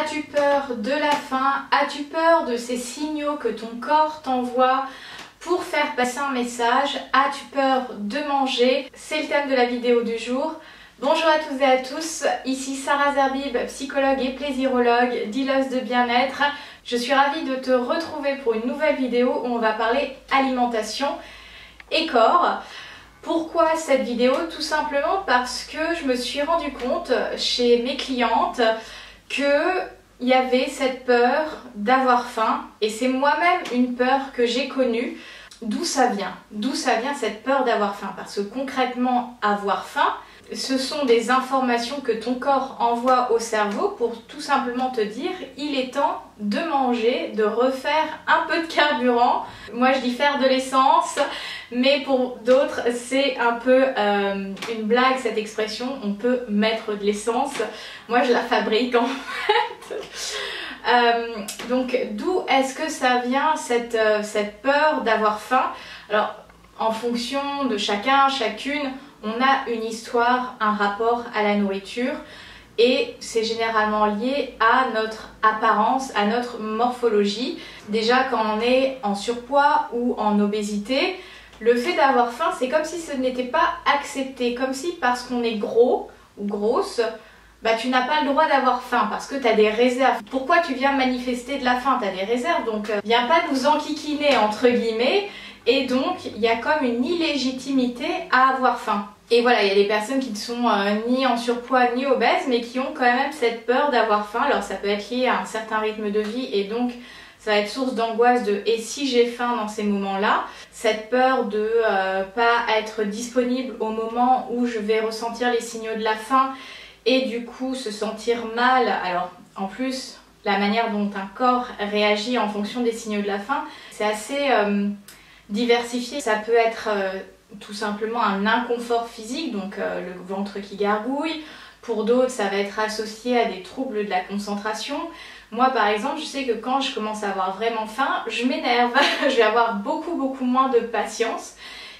As-tu peur de la faim? As-tu peur de ces signaux que ton corps t'envoie pour faire passer un message? As-tu peur de manger? C'est le thème de la vidéo du jour. Bonjour à toutes et à tous, ici Sarah Zerbib, psychologue et plaisirologue, dealeuse de bien-être. Je suis ravie de te retrouver pour une nouvelle vidéo où on va parler alimentation et corps. Pourquoi cette vidéo? Tout simplement parce que je me suis rendu compte chez mes clientes qu'il y avait cette peur d'avoir faim, et c'est moi-même une peur que j'ai connue. D'où ça vient? D'où ça vient cette peur d'avoir faim? Parce que concrètement, avoir faim, ce sont des informations que ton corps envoie au cerveau pour tout simplement te dire il est temps de manger, de refaire un peu de carburant. Moi je dis faire de l'essence, mais pour d'autres c'est un peu une blague cette expression, on peut mettre de l'essence. Moi je la fabrique en fait. Donc d'où est-ce que ça vient cette peur d'avoir faim? Alors en fonction de chacun, chacune, on a une histoire, un rapport à la nourriture, et c'est généralement lié à notre apparence, à notre morphologie. Déjà quand on est en surpoids ou en obésité, le fait d'avoir faim, c'est comme si ce n'était pas accepté, comme si parce qu'on est gros ou grosse, tu n'as pas le droit d'avoir faim parce que tu as des réserves. Pourquoi tu viens manifester de la faim? Tu as des réserves, donc viens pas nous enquiquiner entre guillemets. Et donc il y a comme une illégitimité à avoir faim. Et voilà, il y a des personnes qui ne sont ni en surpoids ni obèses, mais qui ont quand même cette peur d'avoir faim. Alors ça peut être lié à un certain rythme de vie, et donc ça va être source d'angoisse de « et si j'ai faim dans ces moments-là ?» Cette peur de pas être disponible au moment où je vais ressentir les signaux de la faim et du coup se sentir mal. Alors en plus, la manière dont un corps réagit en fonction des signaux de la faim, c'est assez diversifié. Ça peut être tout simplement un inconfort physique, donc le ventre qui gargouille. Pour d'autres, ça va être associé à des troubles de la concentration. Moi par exemple, je sais que quand je commence à avoir vraiment faim, je m'énerve. Je vais avoir beaucoup moins de patience.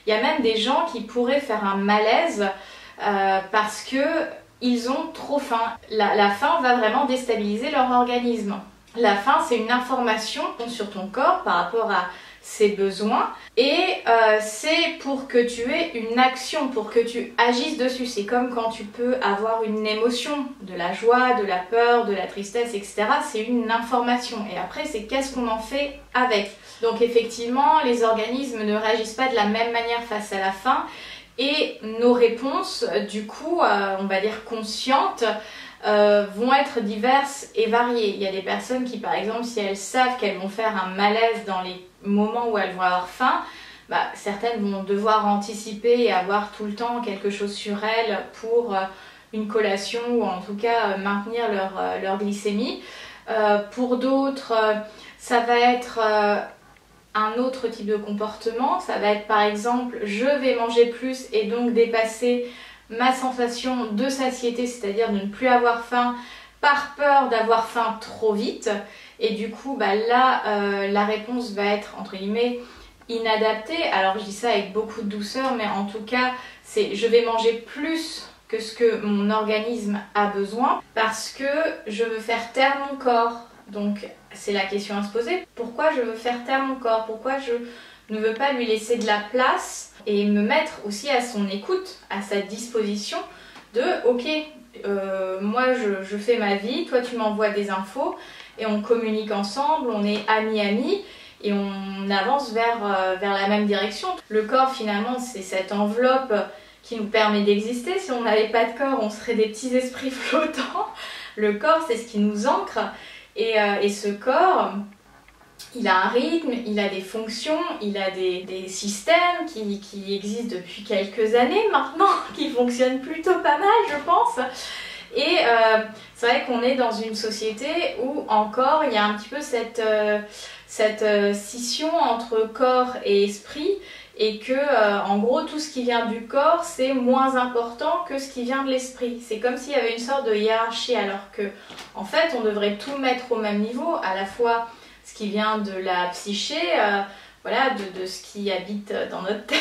Il y a même des gens qui pourraient faire un malaise parce que ils ont trop faim. La faim va vraiment déstabiliser leur organisme. La faim, c'est une information sur ton corps par rapport à ses besoins, et c'est pour que tu aies une action, pour que tu agisses dessus. C'est comme quand tu peux avoir une émotion, de la joie, de la peur, de la tristesse, etc. C'est une information, et après c'est qu'est-ce qu'on en fait avec. Donc effectivement, les organismes ne réagissent pas de la même manière face à la faim, et nos réponses, du coup, on va dire conscientes, vont être diverses et variées. Il y a des personnes qui, par exemple, si elles savent qu'elles vont faire un malaise dans les moments où elles vont avoir faim, certaines vont devoir anticiper et avoir tout le temps quelque chose sur elles pour une collation, ou en tout cas maintenir leur glycémie. Pour d'autres, ça va être un autre type de comportement. Ça va être par exemple, je vais manger plus et donc dépasser ma sensation de satiété, c'est-à-dire de ne plus avoir faim par peur d'avoir faim trop vite. Et du coup, là, la réponse va être, entre guillemets, inadaptée. Alors je dis ça avec beaucoup de douceur, mais en tout cas, c'est je vais manger plus que ce que mon organisme a besoin parce que je veux faire taire mon corps. Donc c'est la question à se poser. Pourquoi je veux faire taire mon corps? Pourquoi je ne veux pas lui laisser de la place et me mettre aussi à son écoute, à sa disposition de ok, moi je fais ma vie, toi tu m'envoies des infos et on communique ensemble, on est amis et on avance vers la même direction. Le corps finalement c'est cette enveloppe qui nous permet d'exister. Si on n'avait pas de corps, on serait des petits esprits flottants. Le corps c'est ce qui nous ancre, et ce corps, il a un rythme, il a des fonctions, il a des systèmes qui existent depuis quelques années maintenant, qui fonctionnent plutôt pas mal je pense. Et c'est vrai qu'on est dans une société où encore il y a un petit peu cette scission entre corps et esprit, et que en gros tout ce qui vient du corps c'est moins important que ce qui vient de l'esprit. C'est comme s'il y avait une sorte de hiérarchie, alors que en fait on devrait tout mettre au même niveau, à la fois ce qui vient de la psyché, voilà, de ce qui habite dans notre tête,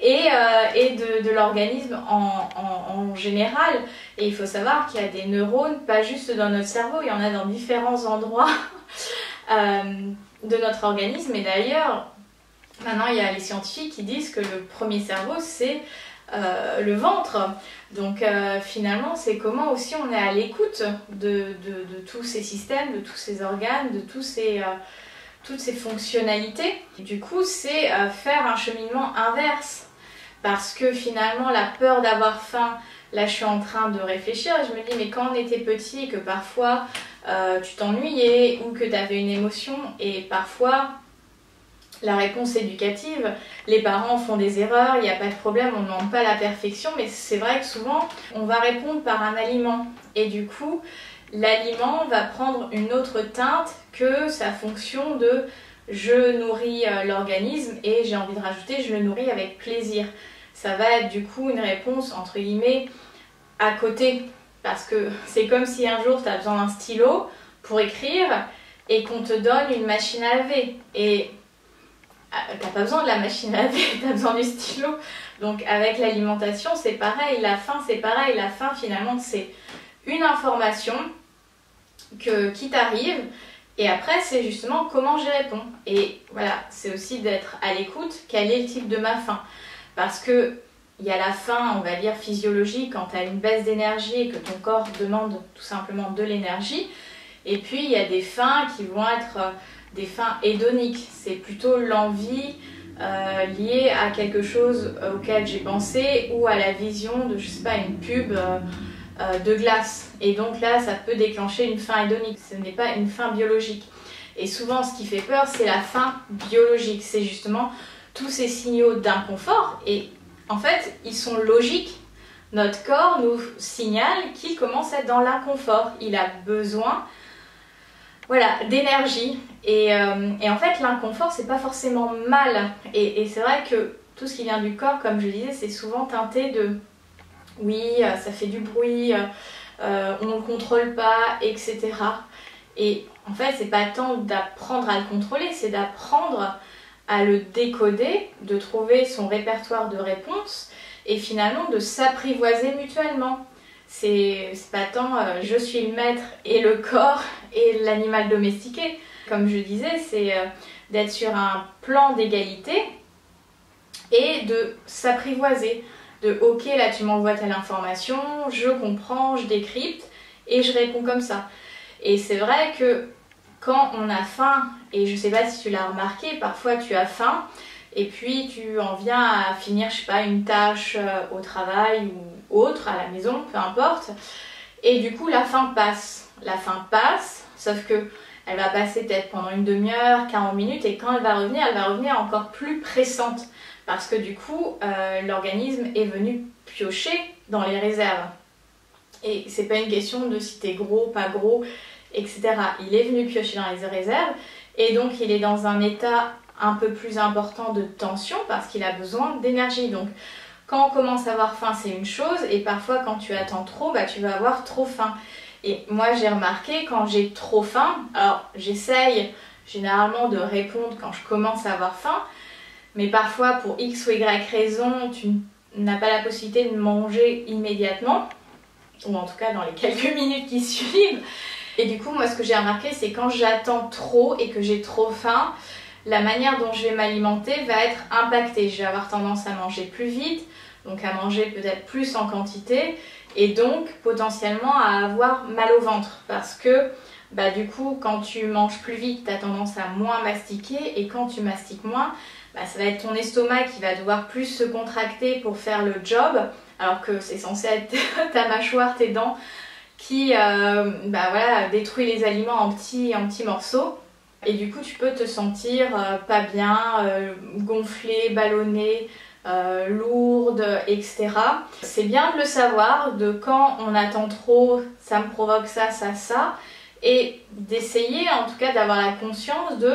et de l'organisme en général. Et il faut savoir qu'il y a des neurones, pas juste dans notre cerveau, il y en a dans différents endroits de notre organisme. Et d'ailleurs, maintenant il y a les scientifiques qui disent que le premier cerveau c'est le ventre. Donc finalement c'est comment aussi on est à l'écoute de tous ces systèmes, de tous ces organes, de toutes ces fonctionnalités. Et du coup c'est faire un cheminement inverse. Parce que finalement la peur d'avoir faim, là je suis en train de réfléchir et je me dis mais quand on était petit et que parfois tu t'ennuyais ou que tu avais une émotion et parfois la réponse éducative, les parents font des erreurs, il n'y a pas de problème, on ne demande pas la perfection, mais c'est vrai que souvent on va répondre par un aliment et du coup l'aliment va prendre une autre teinte que sa fonction de je nourris l'organisme et j'ai envie de rajouter je le nourris avec plaisir. Ça va être du coup une réponse entre guillemets à côté parce que c'est comme si un jour tu as besoin d'un stylo pour écrire et qu'on te donne une machine à laver et t'as pas besoin de la machine à laver, t'as besoin du stylo. Donc avec l'alimentation c'est pareil, la faim c'est pareil, la faim finalement c'est une information qui t'arrive. Et après, c'est justement comment j'y réponds. Et voilà, c'est aussi d'être à l'écoute, quel est le type de ma faim. Parce que il y a la faim, on va dire, physiologique, quand tu as une baisse d'énergie et que ton corps demande tout simplement de l'énergie. Et puis, il y a des faims qui vont être des faims hédoniques. C'est plutôt l'envie liée à quelque chose auquel j'ai pensé ou à la vision de, je sais pas, une pub de glace. Et donc là, ça peut déclencher une faim hédonique. Ce n'est pas une faim biologique. Et souvent, ce qui fait peur, c'est la faim biologique. C'est justement tous ces signaux d'inconfort. Et en fait, ils sont logiques. Notre corps nous signale qu'il commence à être dans l'inconfort. Il a besoin, voilà, d'énergie. Et en fait, l'inconfort, c'est pas forcément mal. Et c'est vrai que tout ce qui vient du corps, comme je disais, c'est souvent teinté de oui, ça fait du bruit, on ne le contrôle pas, etc. Et en fait, c'est pas tant d'apprendre à le contrôler, c'est d'apprendre à le décoder, de trouver son répertoire de réponses et finalement de s'apprivoiser mutuellement. C'est pas tant je suis le maître et le corps et l'animal domestiqué. Comme je disais, c'est d'être sur un plan d'égalité et de s'apprivoiser. De ok, là tu m'envoies telle information, je comprends, je décrypte et je réponds comme ça. Et c'est vrai que quand on a faim, et je sais pas si tu l'as remarqué, parfois tu as faim et puis tu en viens à finir, je sais pas, une tâche au travail ou autre, à la maison, peu importe. Et du coup la faim passe. La faim passe, sauf que elle va passer peut-être pendant une demi-heure, 40 minutes et quand elle va revenir encore plus pressante. Parce que du coup, l'organisme est venu piocher dans les réserves. Et c'est pas une question de si t'es gros, pas gros, etc. Il est venu piocher dans les réserves et donc il est dans un état un peu plus important de tension parce qu'il a besoin d'énergie. Donc quand on commence à avoir faim, c'est une chose et parfois quand tu attends trop, bah, tu vas avoir trop faim. Et moi j'ai remarqué quand j'ai trop faim, alors j'essaye généralement de répondre quand je commence à avoir faim, mais parfois pour X ou Y raison, tu n'as pas la possibilité de manger immédiatement, ou en tout cas dans les quelques minutes qui suivent. Et du coup, moi ce que j'ai remarqué, c'est quand j'attends trop et que j'ai trop faim, la manière dont je vais m'alimenter va être impactée. Je vais avoir tendance à manger plus vite, donc à manger peut-être plus en quantité, et donc potentiellement à avoir mal au ventre. Parce que bah, du coup, quand tu manges plus vite, tu as tendance à moins mastiquer, et quand tu mastiques moins, bah, ça va être ton estomac qui va devoir plus se contracter pour faire le job, alors que c'est censé être ta mâchoire, tes dents, qui bah, voilà, détruit les aliments en petits morceaux. Et du coup, tu peux te sentir pas bien, gonflé, ballonné, lourde, etc. C'est bien de le savoir, de quand on attend trop, ça me provoque ça, et d'essayer en tout cas d'avoir la conscience de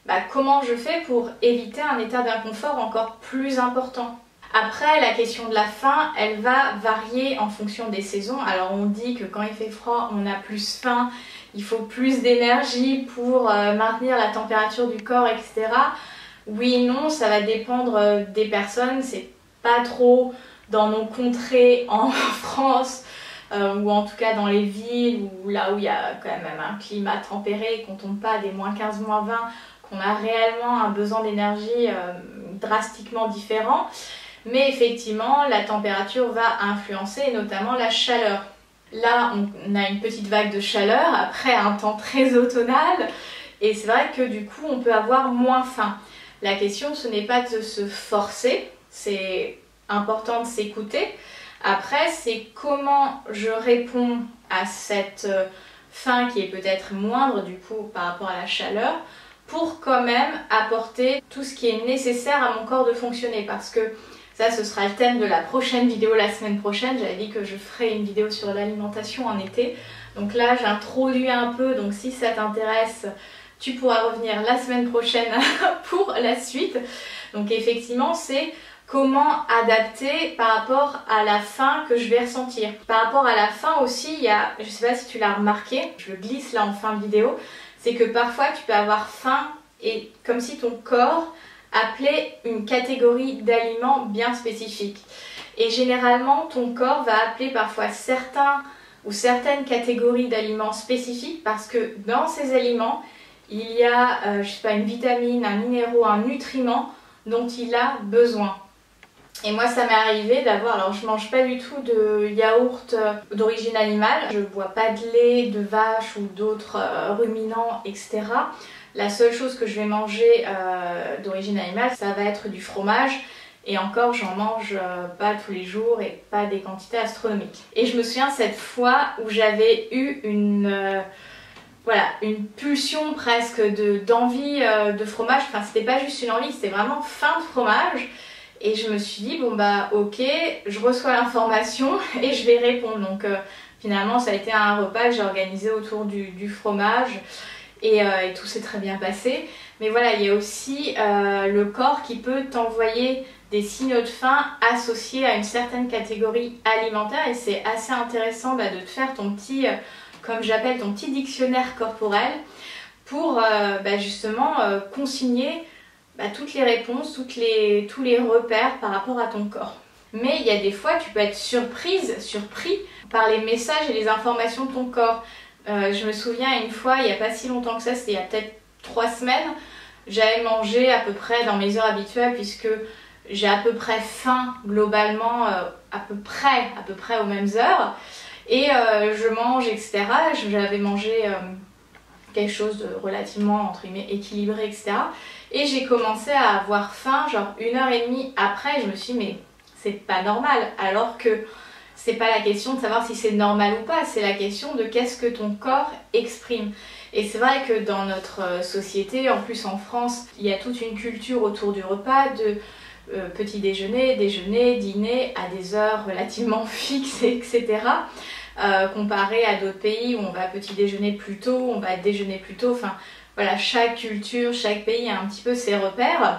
bah, comment je fais pour éviter un état d'inconfort encore plus important. Après, la question de la faim, elle va varier en fonction des saisons. Alors on dit que quand il fait froid, on a plus faim, il faut plus d'énergie pour maintenir la température du corps, etc. Oui, non, ça va dépendre des personnes. C'est pas trop dans nos contrées en France, ou en tout cas dans les villes, ou là où il y a quand même un climat tempéré, qu'on tombe pas à des -15, -20, qu'on a réellement un besoin d'énergie drastiquement différent. Mais effectivement, la température va influencer notamment la chaleur. Là, on a une petite vague de chaleur après un temps très automnal, et c'est vrai que du coup, on peut avoir moins faim. La question, ce n'est pas de se forcer, c'est important de s'écouter. Après, c'est comment je réponds à cette faim qui est peut-être moindre du coup par rapport à la chaleur, pour quand même apporter tout ce qui est nécessaire à mon corps de fonctionner. Parce que ça, ce sera le thème de la prochaine vidéo la semaine prochaine. J'avais dit que je ferai une vidéo sur l'alimentation en été. Donc là, j'introduis un peu, donc si ça t'intéresse, tu pourras revenir la semaine prochaine pour la suite. Donc effectivement, c'est comment adapter par rapport à la faim que je vais ressentir. Par rapport à la faim aussi, il y a, je ne sais pas si tu l'as remarqué, je le glisse là en fin de vidéo, c'est que parfois tu peux avoir faim et comme si ton corps appelait une catégorie d'aliments bien spécifique. Et généralement, ton corps va appeler parfois certains ou certaines catégories d'aliments spécifiques parce que dans ces aliments, il y a, je sais pas, une vitamine, un minéraux, un nutriment dont il a besoin. Et moi, ça m'est arrivé d'avoir, alors je mange pas du tout de yaourt d'origine animale, je bois pas de lait de vache ou d'autres ruminants, etc. La seule chose que je vais manger d'origine animale, ça va être du fromage. Et encore, j'en mange pas tous les jours et pas des quantités astronomiques. Et je me souviens cette fois où j'avais eu voilà, une pulsion presque d'envie de fromage. Enfin, c'était pas juste une envie, c'était vraiment faim de fromage. Et je me suis dit, bon bah ok, je reçois l'information et je vais répondre. Donc finalement, ça a été un repas que j'ai organisé autour du fromage et tout s'est très bien passé. Mais voilà, il y a aussi le corps qui peut t'envoyer des signaux de faim associés à une certaine catégorie alimentaire. Et c'est assez intéressant de te faire ton petit, comme j'appelle, ton petit dictionnaire corporel pour justement consigner toutes les réponses, tous les repères par rapport à ton corps. Mais il y a des fois, tu peux être surpris par les messages et les informations de ton corps. Je me souviens une fois, il n'y a pas si longtemps que ça, c'était il y a peut-être 3 semaines, j'avais mangé à peu près dans mes heures habituelles puisque j'ai à peu près faim globalement à peu près aux mêmes heures. Et je mange, etc. J'avais mangé quelque chose de relativement entre guillemets équilibré, etc. Et j'ai commencé à avoir faim genre 1h30 après. Je me suis dit mais c'est pas normal, alors que c'est pas la question de savoir si c'est normal ou pas, c'est la question de qu'est-ce que ton corps exprime. Et c'est vrai que dans notre société, en plus en France, il y a toute une culture autour du repas, de petit déjeuner, déjeuner, dîner à des heures relativement fixes, etc. Comparé à d'autres pays où on va petit déjeuner plus tôt, on va déjeuner plus tôt, enfin voilà, chaque culture, chaque pays a un petit peu ses repères.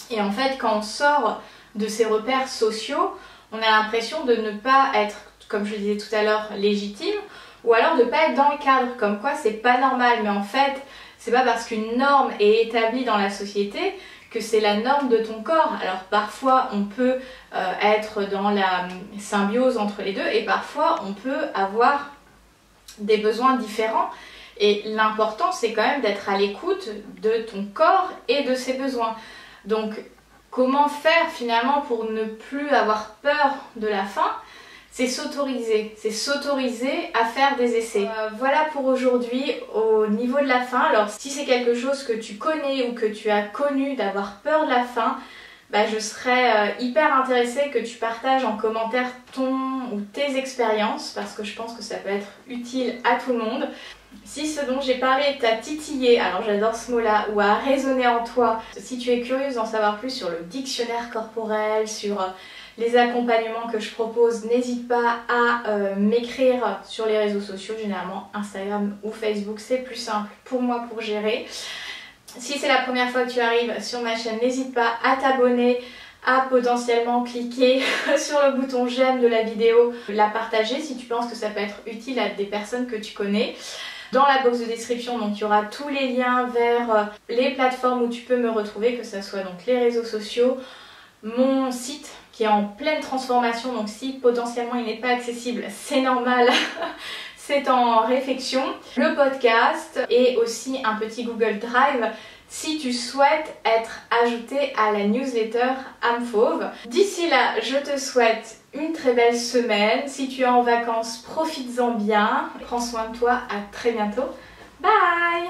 Et en fait, quand on sort de ces repères sociaux, on a l'impression de ne pas être, comme je le disais tout à l'heure, légitime, ou alors de ne pas être dans le cadre, comme quoi c'est pas normal. Mais en fait, c'est pas parce qu'une norme est établie dans la société que c'est la norme de ton corps. Alors parfois on peut être dans la symbiose entre les deux et parfois on peut avoir des besoins différents. Et l'important c'est quand même d'être à l'écoute de ton corps et de ses besoins. Donc comment faire finalement pour ne plus avoir peur de la faim? C'est s'autoriser à faire des essais. Voilà pour aujourd'hui au niveau de la faim. Alors si c'est quelque chose que tu connais ou que tu as connu d'avoir peur de la faim, je serais hyper intéressée que tu partages en commentaire ton ou tes expériences parce que je pense que ça peut être utile à tout le monde. Si ce dont j'ai parlé t'a titillé, alors j'adore ce mot-là, ou a résonné en toi, si tu es curieuse d'en savoir plus sur le dictionnaire corporel, sur les accompagnements que je propose, n'hésite pas à m'écrire sur les réseaux sociaux, généralement Instagram ou Facebook, c'est plus simple pour moi pour gérer. Si c'est la première fois que tu arrives sur ma chaîne, n'hésite pas à t'abonner, à potentiellement cliquer sur le bouton j'aime de la vidéo, la partager si tu penses que ça peut être utile à des personnes que tu connais. Dans la box de description, donc, il y aura tous les liens vers les plateformes où tu peux me retrouver, que ce soit donc les réseaux sociaux, mon site qui qui est en pleine transformation, donc si potentiellement il n'est pas accessible, c'est normal. C'est en réflexion. Le podcast et aussi un petit Google Drive si tu souhaites être ajouté à la newsletter âme fauve. D'ici là, je te souhaite une très belle semaine. Si tu es en vacances, profites-en bien. Prends soin de toi, à très bientôt. Bye!